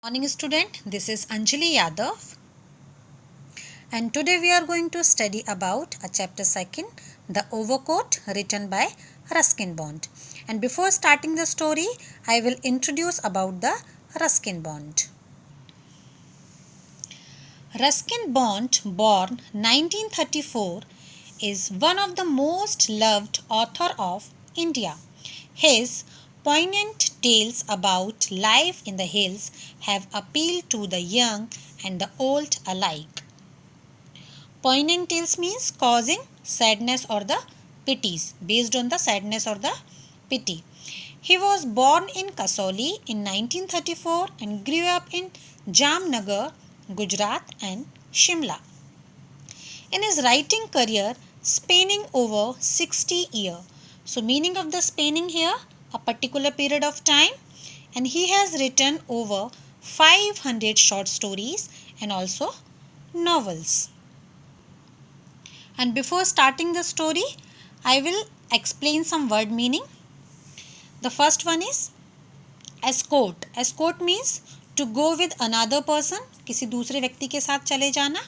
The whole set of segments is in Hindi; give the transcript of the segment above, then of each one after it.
Morning student, this is Anjali Yadav and today we are going to study about a chapter second, The Overcoat, written by Ruskin Bond. And before starting the story, I will introduce about the Ruskin Bond. Ruskin Bond, born 1934, is one of the most loved author of India. His poignant tales about life in the hills have appealed to the young and the old alike. Poignant tales means causing sadness or the pities, based on the sadness or the pity. He was born in Kasauli in 1934 and grew up in Jamnagar, Gujarat and Shimla. In his writing career, spanning over 60 years. So meaning of the spanning here, a particular period of time, and he has written over 500 short stories and also novels. And before starting the story, I will explain some word meaning. The first one is escort. Escort means to go with another person, किसी दूसरे व्यक्ति के साथ चले जाना.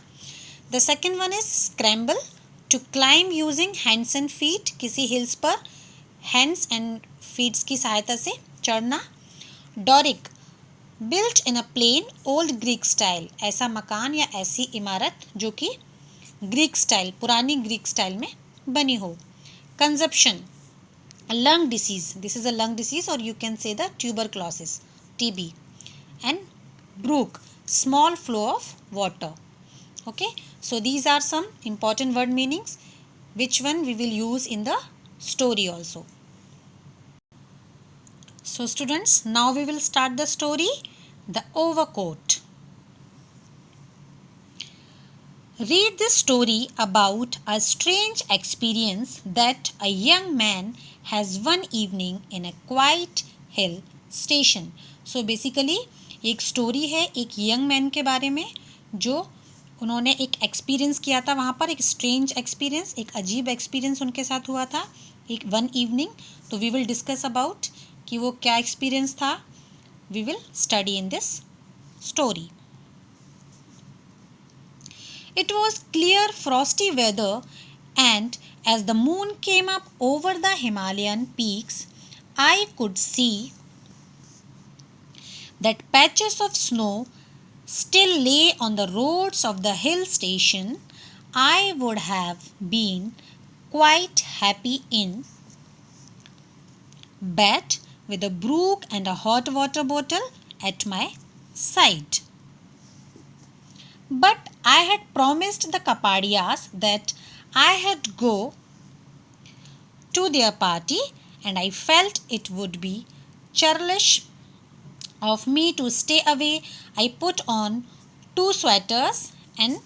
The second one is scramble, to climb using hands and feet, किसी hills पर hands and feet की सहायता से चढ़ना. Doric, built in a plain old Greek style, ऐसा मकान या ऐसी इमारत जो कि ग्रीक स्टाइल, पुरानी ग्रीक स्टाइल में बनी हो. Consumption, lung disease, this is a lung disease और you can say the tuberculosis, TB. And brook, small flow of water. Okay, so these are some important word meanings. Which one we will use in the story also. So students, now we will start the story, The Overcoat. Read this story about a strange experience that a young man has one evening in a quiet hill station. So basically एक स्टोरी है एक यंग मैन के बारे में जो उन्होंने एक एक्सपीरियंस किया था वहाँ पर, एक स्ट्रेंज एक्सपीरियंस, एक अजीब एक्सपीरियंस उनके साथ हुआ था एक वन इवनिंग. तो वी विल डिस्कस अबाउट कि वो क्या एक्सपीरियंस था. We will study in this story. It was clear frosty weather, and as the moon came up over the Himalayan peaks, I could see that patches of snow still lay on the roads of the hill station I would have been quite happy in bed with a brook and a hot water bottle at my side. But I had promised the Kapadias that I had go to their party, and I felt it would be churlish of me to stay away. I put on 2 sweaters, an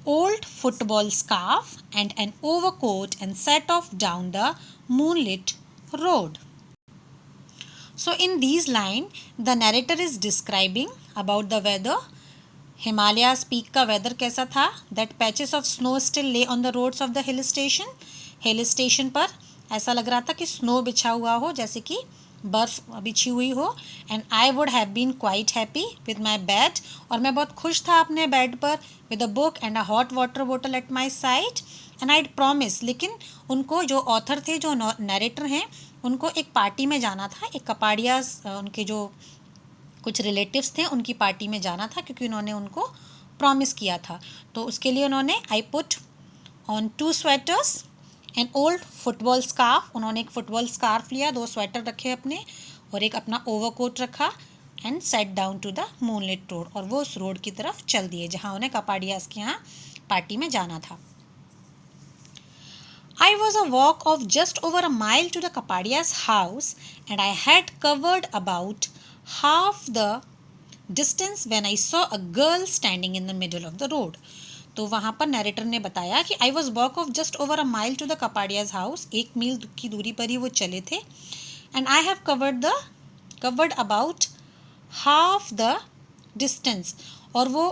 old football scarf and an overcoat and set off down the moonlit road. So in these lines, the narrator is describing about the weather. Himalayas peak का वेदर कैसा था. That patches of snow still lay on the roads of the hill station. Hill station पर ऐसा लग रहा था कि स्नो बिछा हुआ हो, जैसे कि बर्फ़ बिछी हुई हो. And I would have been quite happy with my bed, और मैं बहुत खुश था अपने बेड पर. With a book and a hot water bottle at my side. And I promise, लेकिन उनको जो ऑथर थे, जो नरेटर हैं, उनको एक पार्टी में जाना था. एक कपाड़ियाज, उनके जो कुछ रिलेटिव्स थे, उनकी पार्टी में जाना था क्योंकि उन्होंने उनको प्रॉमिस किया था. तो उसके लिए उन्होंने I put on 2 sweaters, an old football scarf, उन्होंने एक फुटबॉल स्कार्फ लिया, 2 स्वेटर रखे अपने और एक अपना ओवरकोट रखा. And set down to the moonlit road, और वो उस रोड की तरफ चल दिए जहाँ उन्हें कपाडियास के यहाँ पार्टी में जाना था. I was a walk of just over a mile to the Kapadia's house, and I had covered about half the distance when I saw a girl standing in the middle of the road. तो वहाँ पर नरेटर ने बताया कि I was walk of just over a mile to the Kapadia's house, 1 मील की दूरी पर ही वो चले थे. And I have covered about half the distance, और वो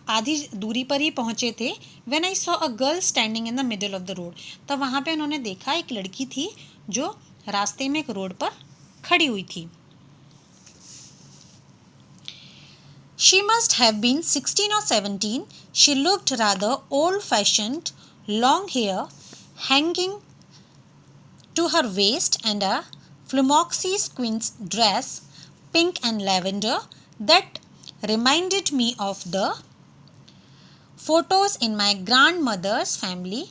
आधी दूरी पर ही पहुँचे थे. When I saw a girl standing in the middle of the road, तब वहाँ पे उन्होंने देखा एक लड़की थी जो रास्ते में एक रोड पर खड़ी हुई थी. She must have been 16 or 17. She looked rather old-fashioned, long hair hanging to her waist and a flumoxy squint dress, pink and lavender, that reminded me of the photos in my grandmother's family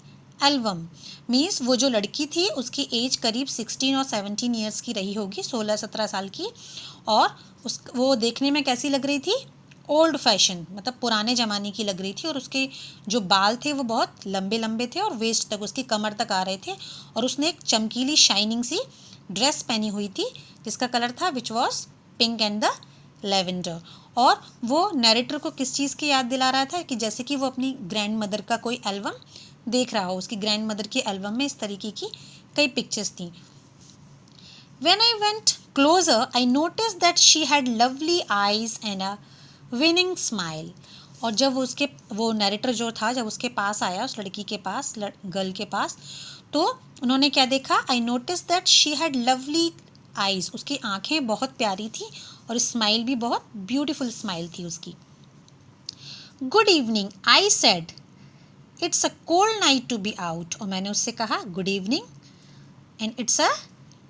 album. Means वो जो लड़की थी उसकी एज करीब 16 और 17 ईयर्स की रही होगी, 16-17 साल की, और वो देखने में कैसी लग रही थी? ओल्ड फैशन, मतलब पुराने ज़माने की लग रही थी, और उसके जो बाल थे वो बहुत लंबे लंबे थे और वेस्ट तक, उसकी कमर तक आ रहे थे, और उसने एक चमकीली शाइनिंग सी ड्रेस पहनी हुई थी जिसका कलर था which was pink and the lavender. और वो नैरेटर को किस चीज़ की याद दिला रहा था? कि जैसे कि वो अपनी ग्रैंड मदर का कोई एल्बम देख रहा हो। उसकी ग्रैंड मदर की एल्बम में इस तरीके की कई पिक्चर्स थी। When I went closer, I noticed that she had lovely eyes and a winning smile. और जब वो नैरेटर जो था जब उसके पास आया, उस लड़की के पास, गर्ल के पास, तो उन्होंने क्या देखा? I noticed that she had lovely eyes. उसकी आंखें बहुत प्यारी थी और स्माइल भी बहुत ब्यूटीफुल स्माइल थी उसकी। Good evening, I said. It's a cold night to be out. और मैंने उससे कहा good evening and it's a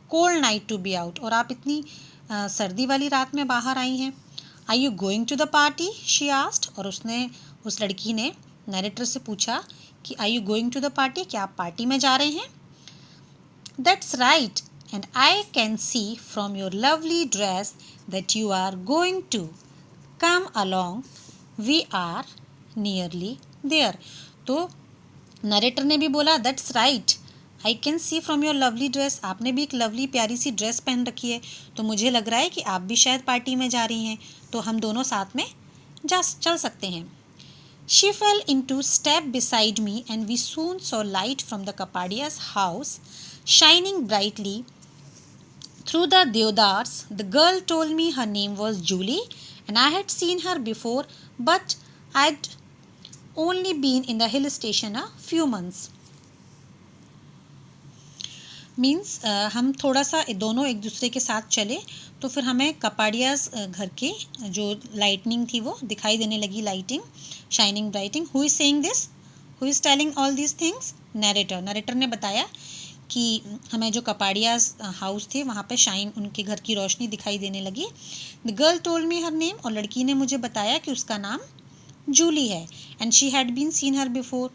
cold night to be out, और आप इतनी सर्दी वाली रात में बाहर आई हैं। Are you going to the party? She asked. और उस लड़की ने नैरेटर से पूछा कि are you going to the party? क्या आप पार्टी में जा रहे हैं? That's right, and I can see from your lovely dress that you are going to come along, we are nearly there. तो नरेटर ने भी बोला that's right, I can see from your lovely dress, आपने भी एक लवली प्यारी सी ड्रेस पहन रखी है, तो मुझे लग रहा है कि आप भी शायद पार्टी में जा रही हैं, तो हम दोनों साथ में चल सकते हैं। She fell into step beside me and we soon saw light from the Kapadia's house shining brightly through the deodars. The girl told me her name was Julie and I had seen her before, but I'd only been in the hill station a few months. Means हम थोड़ा सा दोनों एक दूसरे के साथ चले तो फिर हमें कपाडियाज घर के जो लाइटनिंग थी वो दिखाई देने लगी, lighting, shining, brightening. Who is saying this? Who is telling all this things? Narrator ने बताया कि हमें जो कपाडियाज हाउस थे वहाँ पे उनके घर की रोशनी दिखाई देने लगी। The girl told me her name, और लड़की ने मुझे बताया कि उसका नाम जूली है, and she had been seen her before.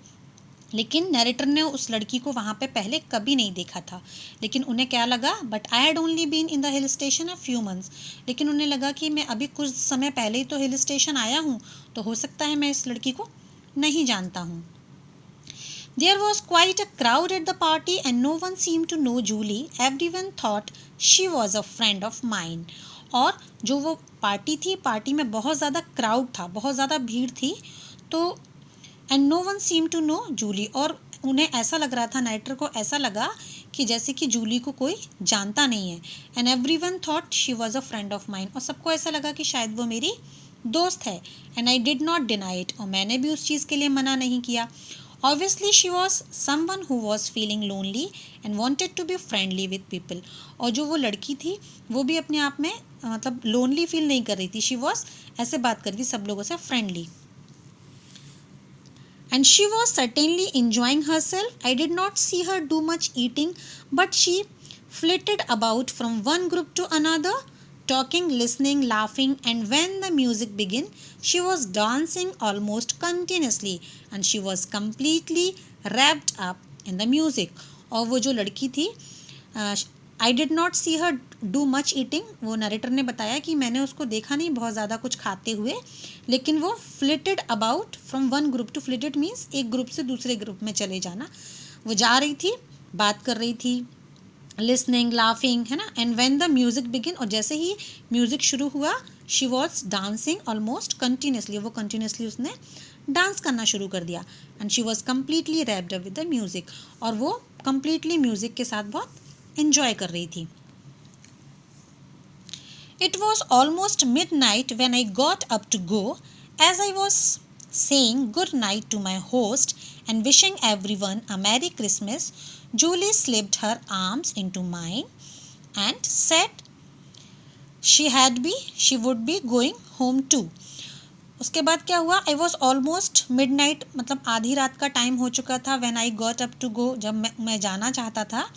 लेकिन नरेटर ने उस लड़की को वहाँ पे पहले कभी नहीं देखा था, लेकिन उन्हें क्या लगा? But I had only been in the hill station a few months, लेकिन उन्हें लगा कि मैं अभी कुछ समय पहले ही तो हिल स्टेशन आया हूँ, तो हो सकता है मैं इस लड़की को नहीं जानता हूँ। There was quite a crowd at the party and no one seemed to know Julie. Everyone thought she was a friend of mine. और जो वो पार्टी थी, पार्टी में बहुत ज़्यादा क्राउड था, बहुत ज़्यादा भीड़ थी, तो and no one seem to know Julie, और उन्हें ऐसा लग रहा था, नाइटर को ऐसा लगा कि जैसे कि जूली को कोई जानता नहीं है। And every one thought she was a friend of mine, और सबको ऐसा लगा कि शायद वो मेरी दोस्त है। And I did not deny it, और मैंने भी उस चीज़ के लिए मना नहीं किया। Obviously she was someone who was feeling lonely and wanted to be friendly with people, और जो वो लड़की थी वो भी अपने आप में मतलब लोनली फील नहीं कर रही थी, शी वॉज ऐसे बात कर रही थी सब लोगों से friendly. And she was certainly enjoying herself. I did not see her do much eating, but she flitted about from one group to another, talking, listening, laughing, and when the music began, she was dancing almost continuously, and she was completely wrapped up in the music. और वो जो लड़की थी, I did not see her do much eating, वो नरेटर ने बताया कि मैंने उसको देखा नहीं बहुत ज़्यादा कुछ खाते हुए, लेकिन वो flitted about from one group to, flitted means एक ग्रुप से दूसरे ग्रुप में चले जाना, वो जा रही थी, बात कर रही थी, लिसनिंग, लाफिंग, है ना। And when the music begin, और जैसे ही म्यूज़िक शुरू हुआ, she was dancing almost continuously, वो कंटिन्यूसली उसने डांस करना शुरू कर दिया। And she was completely wrapped up with the music, और वो कम्प्लीटली म्यूज़िक के साथ बहुत एंजॉय कर रही थी। It was almost midnight when I got up to go. As I was saying good night to my host and wishing everyone a Merry Christmas, Julie slipped her arms into mine and said she would be going home too. उसके बाद क्या हुआ, आई वॉज ऑलमोस्ट मिडनाइट, मतलब आधी रात का टाइम हो चुका था। When I got up to go, जब मैं जाना चाहता था।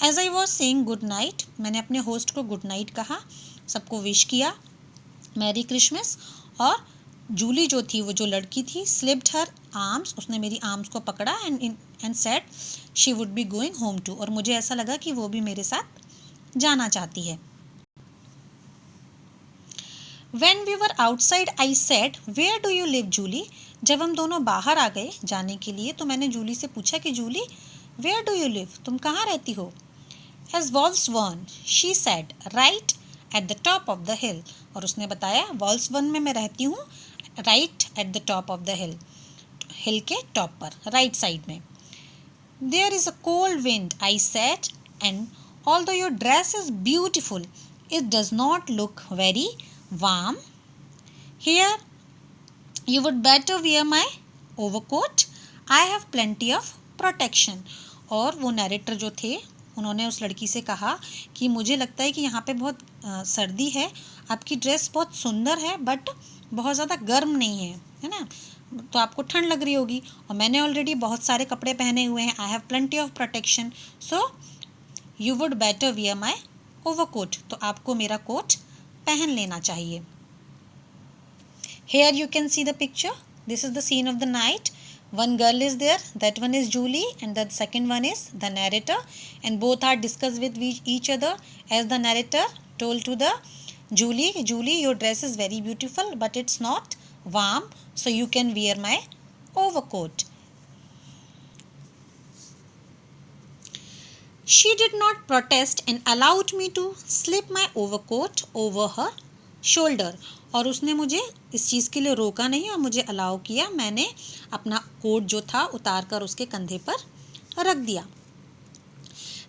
As I was saying good night, मैंने अपने होस्ट को गुड नाइट कहा, सबको विश किया मैरी क्रिसमस। और जूली जो थी, वो जो लड़की थी, स्लिप्ड हर आर्म्स, उसने मेरी आर्म्स को पकड़ा and said she would be going home too, और मुझे ऐसा लगा कि वो भी मेरे साथ जाना चाहती है। When we were outside, I said, Where do you live, Julie? जब हम दोनों बाहर आ गए जाने के लिए, तो मैंने जूली से पूछा कि Jully, Where do you live? तुम कहाँ रहती हो? As Wolfsburn, she said, right at the top of the hill. और उसने बताया, Wolfsburn में मैं रहती हूँ, right at the top of the hill. हिल के टॉप पर, राइट साइड में। There is a cold wind, I said, and although your dress is beautiful, it does not look very warm. Here, you would better wear my overcoat. I have plenty of protection. और वो नरेटर जो थे, उन्होंने उस लड़की से कहा कि मुझे लगता है कि यहाँ पे बहुत सर्दी है, आपकी ड्रेस बहुत सुंदर है बट बहुत ज़्यादा गर्म नहीं है ना, तो आपको ठंड लग रही होगी, और मैंने ऑलरेडी बहुत सारे कपड़े पहने हुए हैं। I have plenty of protection, so you would better wear my overcoat, तो आपको मेरा कोट पहन लेना चाहिए। Here you can see the picture. This is the scene of the night. One girl is there, that one is Julie, and the second one is the narrator, and both are discussed with each other. As the narrator told to the Julie, your dress is very beautiful but it's not warm, so you can wear my overcoat. She did not protest and allowed me to slip my overcoat over her shoulder, और उसने मुझे इस चीज़ के लिए रोका नहीं और मुझे अलाउ किया, मैंने अपना कोट जो था उतार कर उसके कंधे पर रख दिया।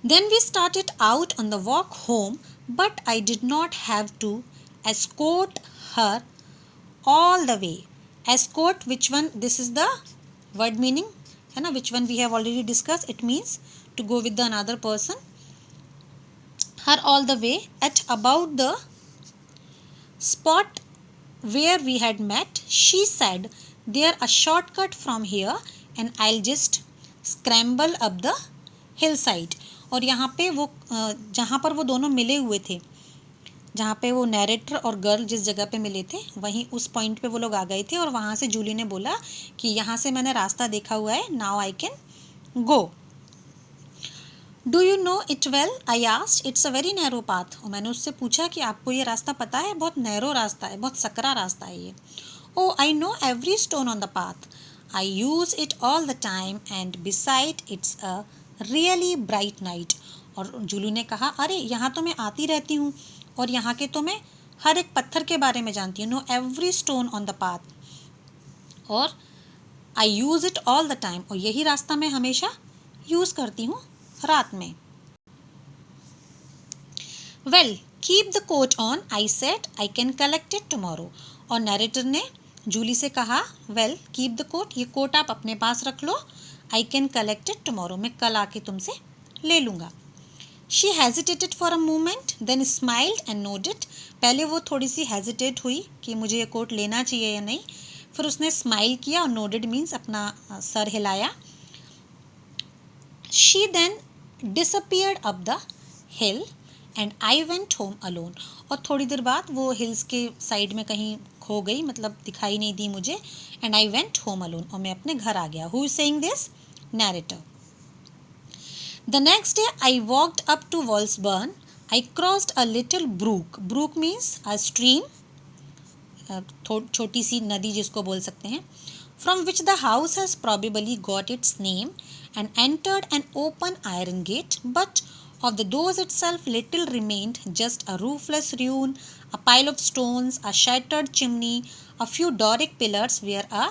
Then we started out on the walk home, but I did not have to escort her all the way. Escort, which one? This is the word meaning, है ना, which one we have already discussed. It means to go with the another person. Her all the way at about the spot where we had met, she said, there a shortcut from here and I'll just scramble up the hillside. और यहाँ पे वो जहाँ पर वो दोनों मिले हुए थे, जहाँ पे वो नैरेटर और गर्ल जिस जगह पे मिले थे, वहीं उस पॉइंट पे वो लोग आ गए थे, और वहाँ से जूली ने बोला कि यहाँ से मैंने रास्ता देखा हुआ है, now I can go. Do you know it well, I asked, it's a very narrow path. और मैंने उससे पूछा कि आपको ये रास्ता पता है, बहुत नैरो रास्ता है, बहुत सकरा रास्ता है ये। Oh I know every stone on the path, I use it all the time and beside it's a really bright night. और जूली ने कहा, अरे यहाँ तो मैं आती रहती हूँ और यहाँ के तो मैं हर एक पत्थर के बारे में जानती हूँ, know every stone on the path, और I use it all the time, और यही रास्ता मैं हमेशा यूज़ करती हूँ रात में। Well keep the coat on, I said, I can collect it tomorrow. और नरेटर ने जूली से कहा, वेल कीप द कोट, ये कोट आप अपने पास रख लो, I can collect it tomorrow, मैं कल आके तुमसे ले लूँगा। She hesitated for a moment then smiled and nodded. पहले वो थोड़ी सी हेजिटेट हुई कि मुझे ये कोट लेना चाहिए या नहीं, फिर उसने स्माइल किया, और नोडेड मीन्स अपना सर हिलाया। She then disappeared up the hill and I went home alone. और थोड़ी देर बाद वो हिल्स के साइड में कहीं खो गई, मतलब दिखाई नहीं दी मुझे, and I went home alone, और मैं अपने घर आ गया। Who is saying this? Narrator. The next day I walked up to Wolfsburn. I crossed a little brook. Brook means a stream, छोटी सी नदी जिसको बोल सकते हैं, from which the house has probably got its name, and entered an open iron gate, but of the doors itself little remained, just a roofless ruin, a pile of stones, a shattered chimney, a few Doric pillars where a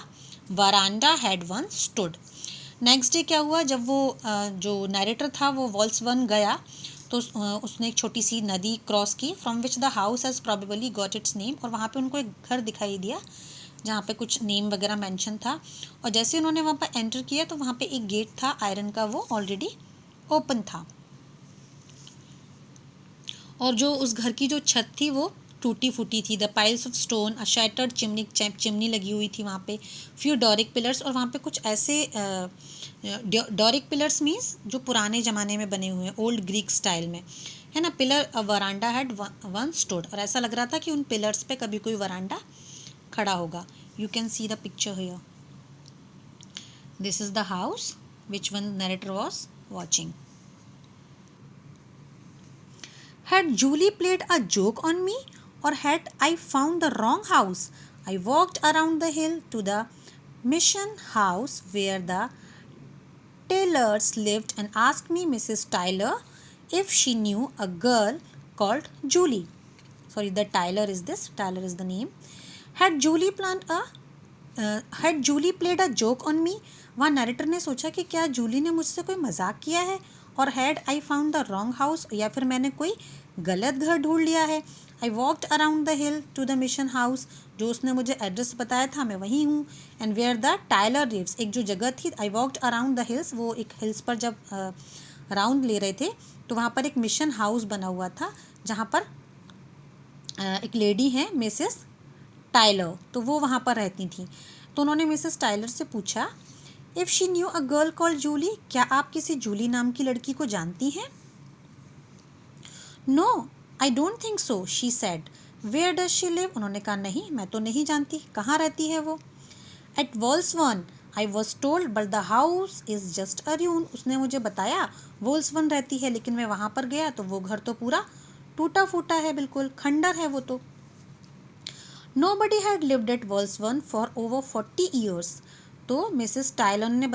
veranda had once stood. Next day क्या हुआ, जब वो जो नरेटर था वो वॉल्सबर्न गया, तो उसने एक छोटी सी नदी क्रॉस की, from which the house has probably got its name, और वहाँ पे उनको एक घर दिखाई दिया जहाँ पे कुछ नेम वगैरह मेंशन था, और जैसे उन्होंने वहाँ पर एंटर किया तो वहाँ पे एक गेट था आयरन का, वो ऑलरेडी ओपन था, और जो उस घर की जो छत थी वो टूटी फूटी थी. The piles of stone, a shattered chimney लगी हुई थी वहाँ पे. फ्यू डोरिक पिलर्स, और वहाँ पे कुछ ऐसे डोरिक पिलर्स मीन्स जो पुराने ज़माने में बने हुए हैं, ओल्ड ग्रीक स्टाइल में, है ना. Pillar a veranda had one stood, और ऐसा लग रहा था कि उन पिलर्स पे कभी कोई वरांडा खड़ा होगा. You can see the picture here. This is the house which one narrator was watching. Had Julie played a joke on me, or had I found the wrong house? I walked around the hill to the mission house where the Taylors lived and asked me Mrs. Tyler if she knew a girl called Julie. Sorry, the Tyler is this. Tyler is the name. Had Julie played a joke on me? वहाँ नरेटर ने सोचा कि क्या जूली ने मुझसे कोई मजाक किया है. और had I found the wrong house, या फिर मैंने कोई गलत घर ढूंढ लिया है. I walked around the hill to the mission house, जो उसने मुझे एड्रेस बताया था मैं वहीं हूँ. And where the Tyler lives, एक जो जगह थी. I walked around the hills, वो एक हिल्स पर जब राउंड ले रहे थे तो वहाँ पर एक मिशन हाउस बना हुआ था जहाँ पर एक लेडी है मिसेस टाइलर, तो वो वहाँ पर रहती थी. तो उन्होंने मिसेस टाइलर से पूछा if she knew a girl called Julie, क्या आप किसी जूली नाम की लड़की को जानती हैं. No I don't think so, she said. Where does she live, उन्होंने कहा नहीं मैं तो नहीं जानती, कहाँ रहती है वो. एट वोल्सवन I was told but the house is just a ruin, उसने मुझे बताया वोल्सवन रहती है, लेकिन मैं वहाँ पर गया तो वो घर तो पूरा टूटा फूटा है, बिल्कुल खंडर है वो तो. Nobody had lived at Walsवन for over 40 years. तो मिसेस टाइलर ने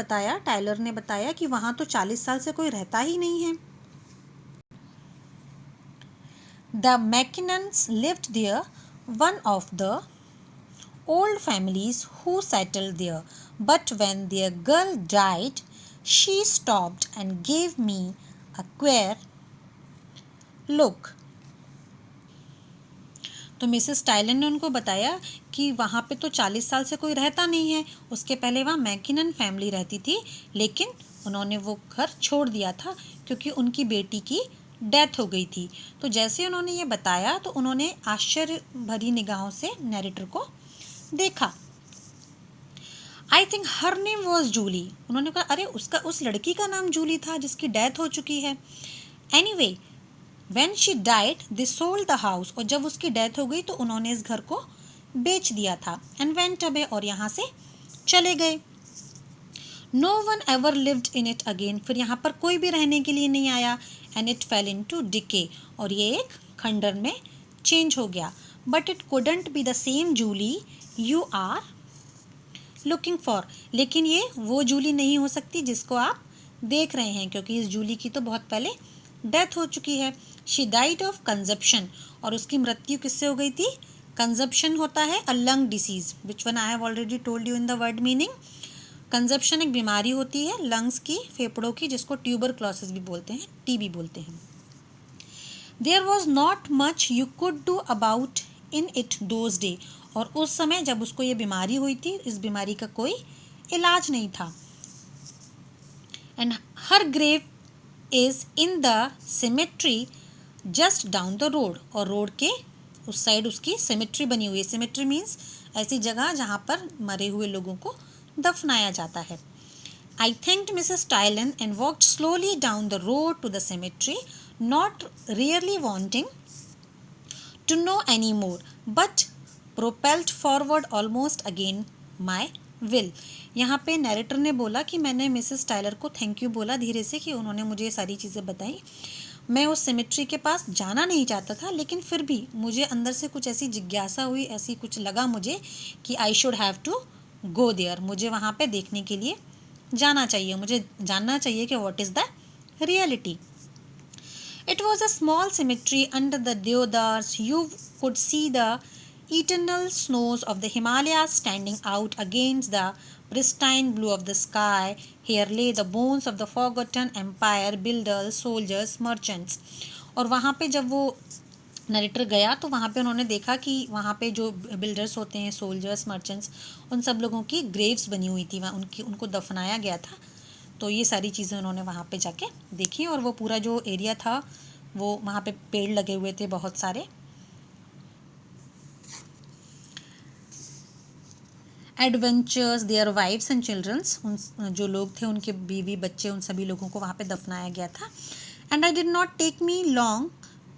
बताया कि वहाँ तो 40 साल से कोई रहता ही नहीं है. The Mackinnons lived there, one of the old families who settled there. But when their girl died, she stopped and gave me a queer look. तो मिसेस टाइलर ने उनको बताया कि वहाँ पे तो 40 साल से कोई रहता नहीं है. उसके पहले वहाँ मैकिनन फैमिली रहती थी, लेकिन उन्होंने वो घर छोड़ दिया था क्योंकि उनकी बेटी की डेथ हो गई थी. तो जैसे उन्होंने ये बताया तो उन्होंने आश्चर्य भरी निगाहों से नैरेटर को देखा. I think her name was Julie, उन्होंने कहा अरे उसका उस लड़की का नाम जूली था जिसकी डेथ हो चुकी है. Anyway When she died, they sold the house, और जब उसकी डेथ हो गई तो उन्होंने इस घर को बेच दिया था. And went away, और यहाँ से चले गए. No one ever lived in it again, फिर यहाँ पर कोई भी रहने के लिए नहीं आया. And it fell into decay, और ये एक खंडर में चेंज हो गया. But it couldn't be the same Julie you are looking for, लेकिन ये वो जूली नहीं हो सकती जिसको आप देख रहे हैं, क्योंकि इस जूली की तो बहुत पहले डेथ हो चुकी है. शी डाइड ऑफ कंजप्शन, और उसकी मृत्यु किससे हो गई थी. कंजप्शन होता है a lung disease, which one I have already told you in the word meaning. Consumption एक बीमारी होती है लंग्स की, फेफड़ों की, जिसको ट्यूबरक्लोसिस भी बोलते हैं, टीबी बोलते हैं. There was not much you could do about in it those day, और उस समय जब उसको ये बीमारी हुई थी, इस बीमारी का कोई इलाज नहीं था. And her grave is in the cemetery just down the road, और रोड के उस साइड उसकी सिमेट्री बनी हुई है. सिमेट्री मीन्स ऐसी जगह जहाँ पर मरे हुए लोगों को दफनाया जाता है. I thanked Mrs Tylan and walked slowly down the road to the cemetery, not really wanting to know any more, but propelled forward almost again my will. यहाँ पे नैरेटर ने बोला कि मैंने मिसेस टाइलर को थैंक यू बोला धीरे से कि उन्होंने मुझे ये सारी चीज़ें बताई. मैं उस सिमेट्री के पास जाना नहीं चाहता था, लेकिन फिर भी मुझे अंदर से कुछ ऐसी जिज्ञासा हुई, ऐसी कुछ लगा मुझे कि I should have to go there, मुझे वहाँ पे देखने के लिए जाना चाहिए, मुझे जानना चाहिए कि what is the reality. It was a small cemetery under the deodars. You could see the eternal snows of the Himalayas standing out against the pristine blue of the sky. Here lay the bones of the forgotten empire builders, soldiers, merchants. और वहाँ पे जब वो नरेटर गया तो वहाँ पे उन्होंने देखा कि वहाँ पे जो बिल्डर्स होते हैं, सोल्जर्स, मर्चेंट्स, उन सब लोगों की ग्रेव्स बनी हुई थी, वहाँ उनको दफनाया गया था. तो ये सारी चीज़ें उन्होंने वहाँ पे जाके देखी. और वो पूरा जो एरिया था वो वहाँ पे पेड़ लगे हुए थे बहुत सारे. Adventures, their wives and childrens, उन जो लोग थे उनके बीवी बच्चे उन सभी लोगों को वहाँ पे दफनाया गया था. And I did not take me long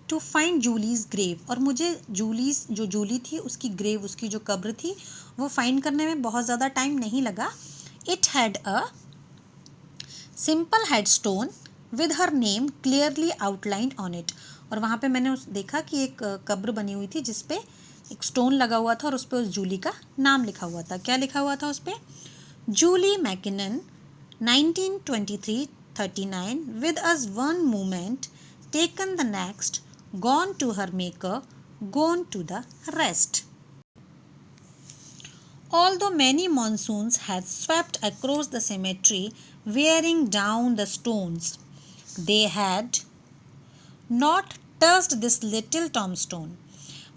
to find Julie's grave, और मुझे जूली थी उसकी ग्रेव, उसकी जो कब्र थी वो फाइंड करने में बहुत ज़्यादा टाइम नहीं लगा. It had a simple head stone with her name clearly outlined on it. और वहाँ पे मैंने देखा कि एक कब्र बनी हुई थी जिस पे एक स्टोन लगा हुआ था और उस पर उस जूली का नाम लिखा हुआ था. क्या लिखा हुआ था उस पर? Julie McKinnon 1923-39 with us one moment, taken the next, gone to her maker, gone to the rest. Although many monsoons had swept across the cemetery, wearing down the stones, they had not touched this little tombstone.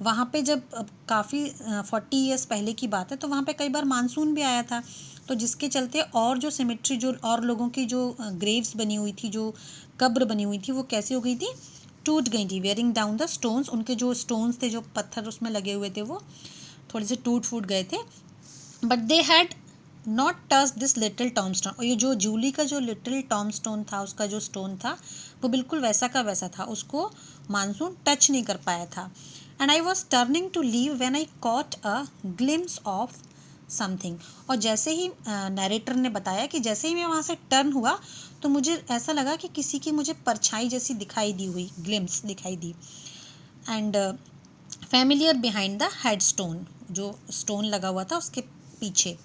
वहाँ पे जब काफ़ी 40 ईयर्स पहले की बात है तो वहाँ पे कई बार मानसून भी आया था, तो जिसके चलते और जो सिमेट्री, जो और लोगों की जो ग्रेव्स बनी हुई थी, जो कब्र बनी हुई थी, वो कैसी हो गई थी? टूट गई थी. वेयरिंग डाउन द स्टोन्स, उनके जो स्टोन्स थे, जो पत्थर उसमें लगे हुए थे, वो थोड़े से टूट फूट गए थे. But they had not touch this little tombstone. और ये जो जूली का जो लिटिल टॉमस्टोन था, उसका जो स्टोन था वो बिल्कुल वैसा का वैसा था, उसको मानसून टच नहीं कर पाया था. And I was turning to leave when I caught a glimpse of something. और जैसे ही नरेटर ने बताया कि जैसे ही मैं वहाँ से टर्न हुआ तो मुझे ऐसा लगा कि किसी की मुझे परछाई जैसी दिखाई दी हुई, ग्लिम्स दिखाई दी. And familiar behind the headstone, जो स्टोन लगा हुआ था उसके पीछे.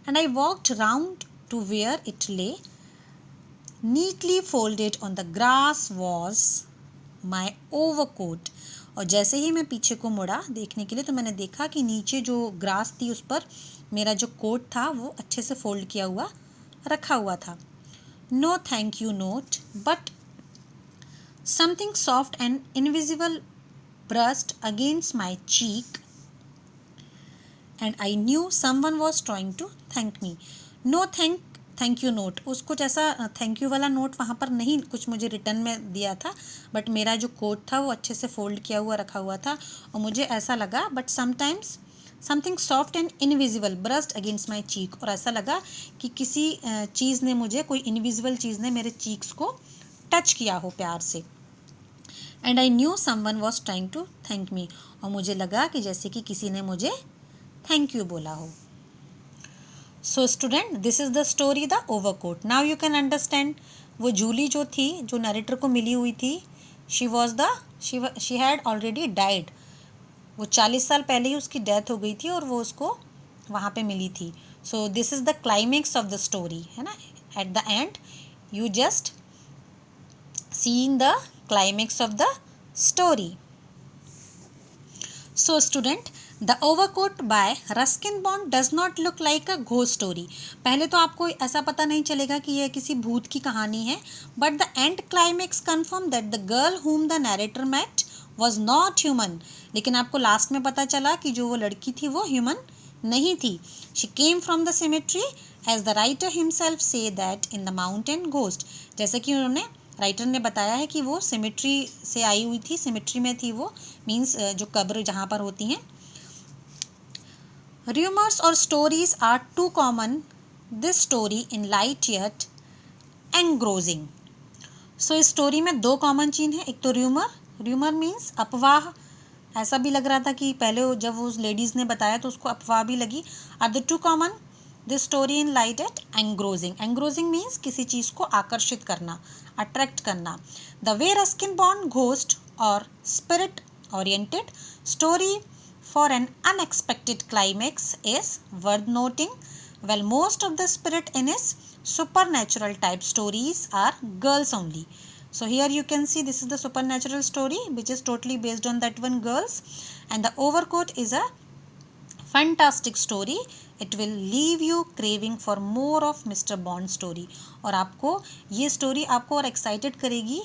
And I walked round to where it lay, neatly folded on the grass was my overcoat. और जैसे ही मैं पीछे को मुड़ा देखने के लिए तो मैंने देखा कि नीचे जो ग्रास थी उस पर मेरा जो कोट था वो अच्छे से फोल्ड किया हुआ रखा हुआ था. No thank you note, but something soft and invisible brushed against my cheek and I knew someone was trying to thank me. No thank you note, उसको जैसा थैंक यू वाला नोट वहाँ पर नहीं कुछ मुझे रिटर्न में दिया था, बट मेरा जो कोट था वो अच्छे से फोल्ड किया हुआ रखा हुआ था और मुझे ऐसा लगा but sometimes something soft and invisible brushed against my cheek. और ऐसा लगा कि किसी चीज़ ने मुझे, कोई इनविजिबल चीज़ ने मेरे चीक्स को टच किया हो प्यार से. And I knew someone was trying to thank me, और मुझे लगा कि जैसे कि किसी ने मुझे थैंक यू बोला हो. So student, this is the story the overcoat. Now you can understand. वो जूली जो थी, जो नरेटर को मिली हुई थी, शी हैड ऑलरेडी डाइड. वो 40 साल पहले ही उसकी डेथ हो गई थी और वो उसको वहाँ पे मिली थी. So this is the climax of the story, है ना. At the end you just seeing the climax of the story. So student, The Overcoat by Ruskin Bond does not look like a ghost story. पहले तो आपको ऐसा पता नहीं चलेगा कि यह किसी भूत की कहानी है, but the end climax confirm that the girl whom the narrator met was not human. लेकिन आपको लास्ट में पता चला कि जो वो लड़की थी वो ह्यूमन नहीं थी. She came from the cemetery as the writer himself say that in the mountain ghost. जैसे कि उन्होंने राइटर ने बताया है कि वो सिमेट्री से आई हुई थी, सिमेट्री में थी वो, मीन्स जो कब्र जहाँ पर होती हैं. रूमर्स और stories are too common this story in light yet engrossing. So इस स्टोरी में दो कॉमन चीज़ हैं. एक तो रूमर मीन्स अफवाह. ऐसा भी लग रहा था कि पहले जब उस लेडीज़ ने बताया तो उसको अफवाह भी लगी. Are the too common this story in light yet engrossing. Engrossing means किसी चीज़ को आकर्षित करना, अट्रैक्ट करना. The way Ruskin Bond ghost और spirit oriented story for an unexpected climax is worth noting. Well, most of the spirit in his supernatural type stories are girls only. So here you can see this is the supernatural story which is totally based on that one, girls. And the Overcoat is a fantastic story. It will leave you craving for more of Mr. Bond story. और आपको ये स्टोरी आपको और एक्साइटेड करेगी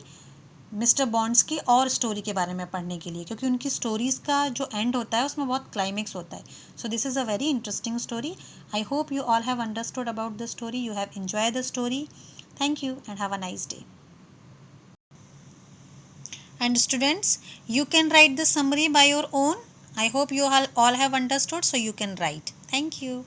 मिस्टर बॉन्ड्स की और स्टोरी के बारे में पढ़ने के लिए, क्योंकि उनकी स्टोरीज़ का जो एंड होता है उसमें बहुत क्लाइमेक्स होता है. So this is a very interesting story. I hope you all have understood about the story, you have enjoy the story. Thank you and have a nice day. And students, you can write the summary by your own. I hope you all have understood, so you can write. Thank you.